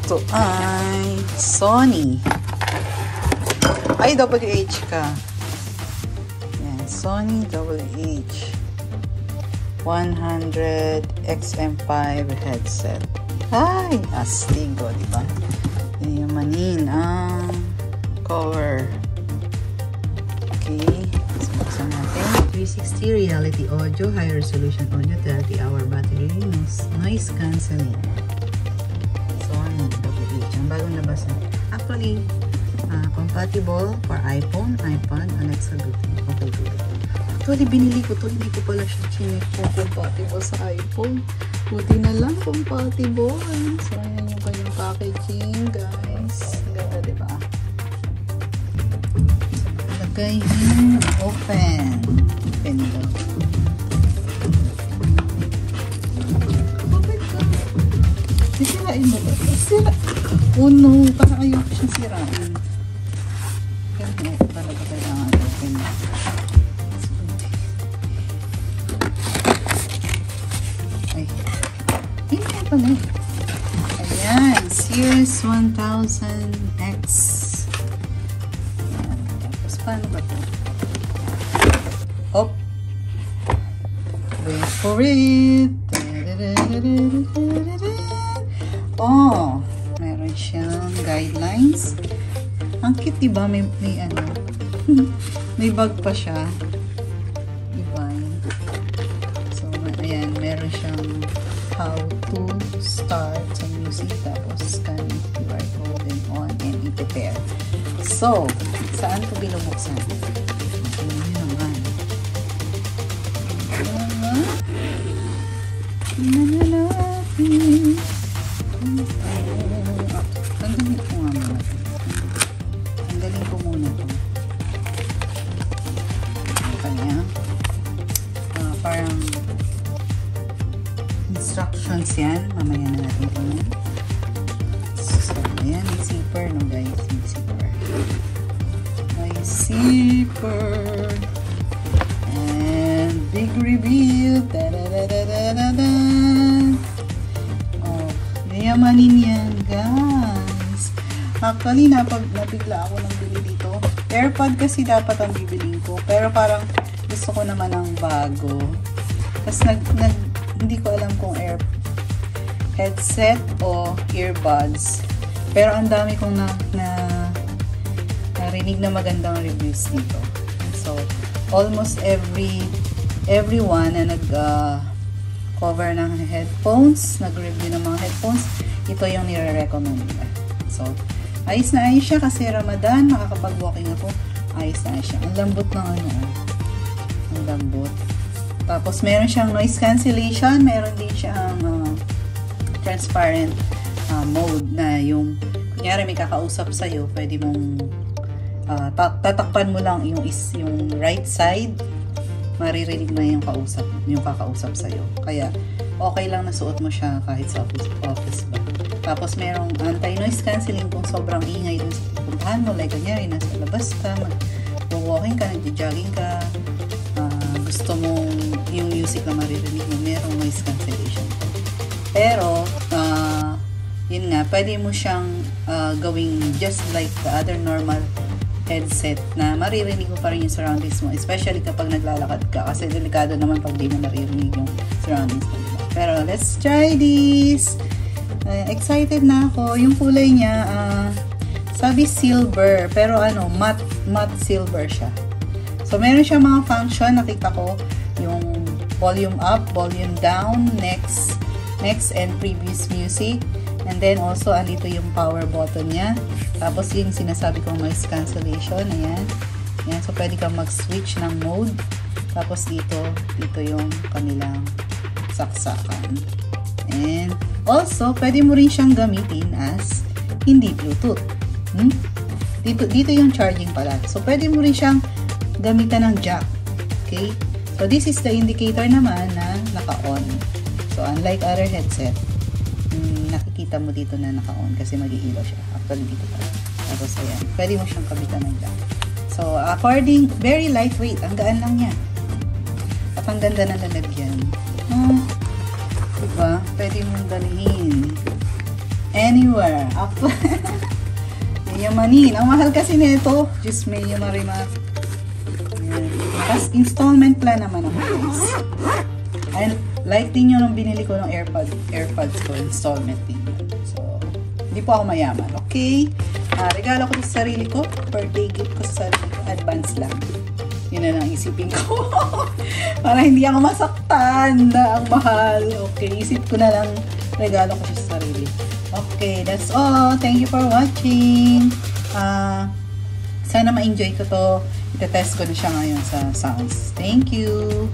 Ito ay Sony. Ay, WH ka. Yan, Sony WH 100 XM5 headset. Ay, astigo, diba? Yayamanin ang cover. Okay, so buksan natin. 360 reality audio, high resolution audio, 30-hour battery, noise cancelling. Sony WH. Ang bagong labas na. Actually, compatible for iPhone, iPad, Alexa, Google. Okay, Google. Actually, binili ko to. Hindi ko pala siya chinek kung compatible sa iPhone. Buti na lang compatible. So, ayan yung kanyang packaging, guys. Ang ganda, diba? Lagay yung open. Open daw. Oh my God. Sisirain mo ba? Sira. Oh no. Parang ayoko siyang sirain. Ganyan. Talaga kailangan open. Ay. Hindi na pala. Ayan. Series 1000X. Ayan. Tapos paano ba ito? Op. Wait for it. Oh, meron siyang guidelines. Ang cute, diba? May ano. May bag pa siya. Diba? So, ayan. Meron siyang how to start sa music. Tapos, scan QR code and on and i-prepare. So, saan ko binubuksan? Ano naman? Nananatin. Tanggalin ko nga muna. Tanggalin ko muna ito. Kanya. Parang instructions yan. Mamaya na natin ito yan. So, ayan. May zipper, no guys? May zipper. May zipper. And big reveal. Da-da-da-da-da-da. Oh, yayamanin yan, guys. Actually, nabigla ako ng bili dito. AirPod kasi dapat ang bibiling ko. Pero parang gusto ko naman ng bago. Tapos hindi ko alam kung headset o earbuds. Pero ang dami kong narinig na magandang reviews dito. So, almost everyone na nag-cover ng headphones, nag-review ng mga headphones, ito yung nire-recommend nila. So, ayos na ayos siya kasi Ramadan, makakapag-walking ako. Ayos na ayos siya. Ang lambot ng ano. Ang lambot. Tapos, meron siyang noise cancellation. Meron din siyang transparent mode na yung, kunyari may kakausap sa'yo, pwede mong tatakpan mo lang yung right side, maririnig na yung kakausap sa'yo. Kaya, okay lang na suot mo siya kahit sa office ba. Tapos, merong anti-noise cancelling kung sobrang ingay dun sa pupuntahan mo. Like, kunyari, nasa labas ka, mag-walking ka, nag-jogging ka, gusto mo yung music na maririnig mo, merong noise cancellation. Pero, yun nga, pwede mo siyang gawing just like the other normal headset na maririnig mo pa rin yung surroundings mo, especially kapag naglalakad ka kasi delikado naman pag di mo naririnig yung surroundings mo. Pero let's try this. Excited na ako. Yung kulay niya sabi silver, pero ano, matte silver siya. So meron siya mga function, nakita ko yung volume up, volume down, next and previous music. And then also, andito yung power button niya. Tapos, yung sinasabi kong noise cancellation. Ayan. Ayan. So, pwede kang mag-switch ng mode. Tapos, dito yung kanilang saksakan. And, also, pwede mo rin siyang gamitin as hindi Bluetooth. Dito yung charging pala. So, pwede mo rin siyang gamitan ng jack. Okay? So, this is the indicator naman na naka-on. So, unlike other headset, nakikita mo dito na naka-on kasi mag-iilaw siya. Actually, dito pa. Tapos, ayan. Pwede mo siyang kabitan ng jack. So, very lightweight. Ang gaan lang niya. At ang ganda na lalagyan. Diba? Pwede mong dalhin. anywhere. Up. Yamanin. Ang mahal kasi nito. Diyos may yamarima. Tapos installment plan naman ako, guys. And like din yun ang binili ko ng AirPods ko. Installment din yun. So, hindi po ako mayaman. Okay? Regalo ko sa sarili ko. Birthday gift ko sa sarili ko. Advance lang. Yun na lang isipin ko. Para hindi ako masaktan na ang mahal. Okay, isip ko na lang regalo ko sa sarili. Okay, that's all. Thank you for watching. Sana ma-enjoy ko to. Itetest ko na siya ngayon sa sounds. Thank you.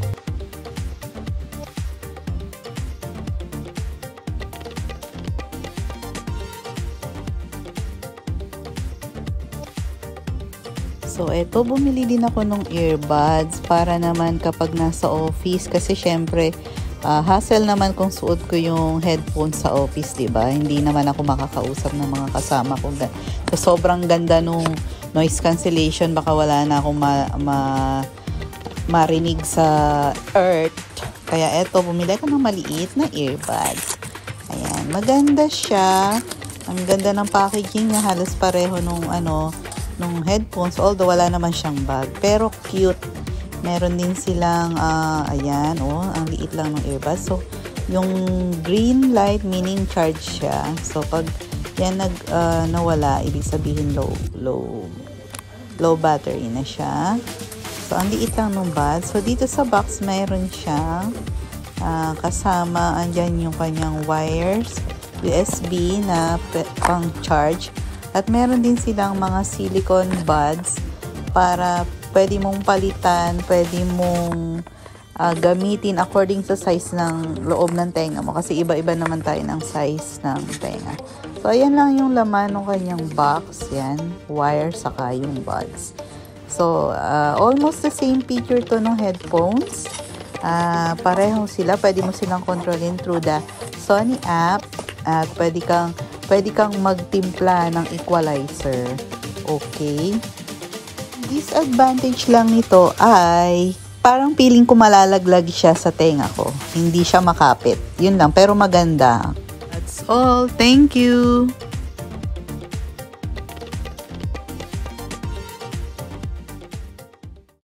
So, eto, bumili din ako ng earbuds para naman kapag nasa office. Kasi, syempre, hassle naman kung suot ko yung headphones sa office, diba? Hindi naman ako makakausap ng mga kasama ko. So, sobrang ganda nung noise cancellation. Baka wala na akong marinig sa earth. Kaya, eto, bumili ako ng maliit na earbuds. Ayan, maganda siya. Ang ganda ng packaging na halos pareho nung nung headphones, although wala naman siyang bag, pero cute. Meron din silang ayan, ang liit lang ng earbuds. So yung green light meaning charge siya. So pag yan nawala, ibig sabihin low battery na siya. So ang liit lang ng buds. So dito sa box mayroon siya kasama, andyan yung kanyang wires, USB na pang charge. At meron din silang mga silicone buds para pwede mong palitan, pwede mong gamitin according sa size ng loob ng tenga mo. Kasi iba-iba naman tayo ng size ng tenga. So, ayan lang yung laman ng kanyang box. Yan, wire saka yung buds. So, almost the same feature to ng headphones. Pareho sila. Pwede mo silang controlin through the Sony app. At pwede kang magtimpla ng equalizer. Okay. Disadvantage lang nito ay parang feeling ko malalaglag siya sa tenga ko. Hindi siya makapit. Yun lang. Pero maganda. That's all. Thank you.